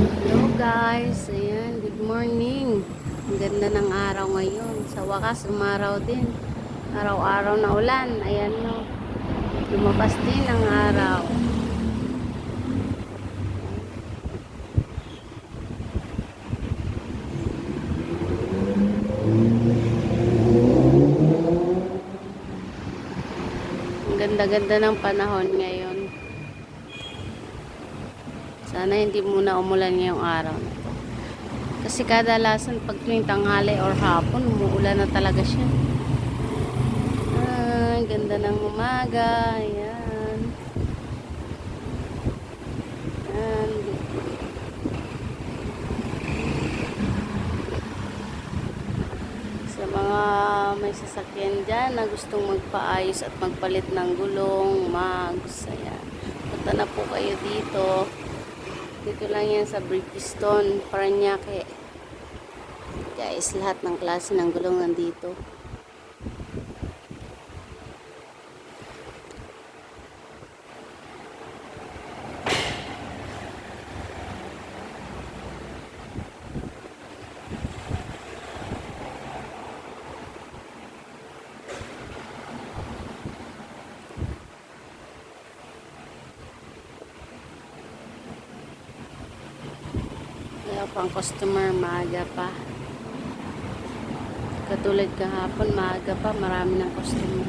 Hello guys, ayan, good morning. Ang ganda ng araw ngayon. Sa wakas, umaraw din. Araw-araw na ulan. Ayan no, lumabas din ang araw. Ang ganda-ganda ng panahon ngayon. Sana hindi muna umulan ngayong araw na to. Kasi kadalasan pag tuwing tanghali or hapon, umuulan na talaga siya. Ganda ng umaga. Ayan. Ayan. Sa mga may sasakyan dyan na gustong magpaayos at magpalit ng gulong, mags, ayan. Punta na po kayo dito. Dito lang yan sa Bridgestone, Parañaque. Guys, lahat ng klase ng gulong nandito. Kaya pang customer, maaga pa. Katulad kahapon, maaga pa, marami ng customer.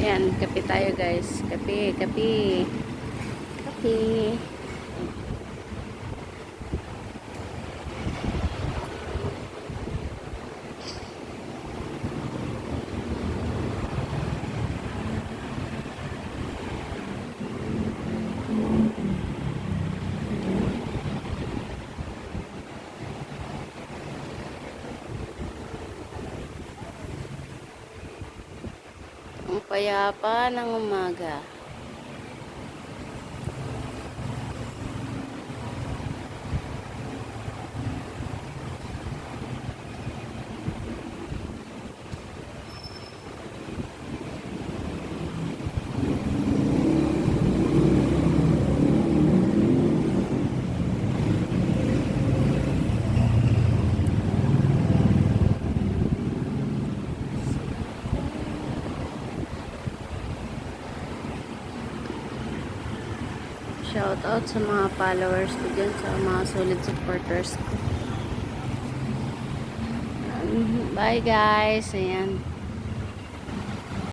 Ayan, kape tayo guys. Kape, kape. Kape. Ang payapa ng umaga. Shout out sa mga followers ko dyan, sa mga solid supporters ko. Bye guys. Ayan.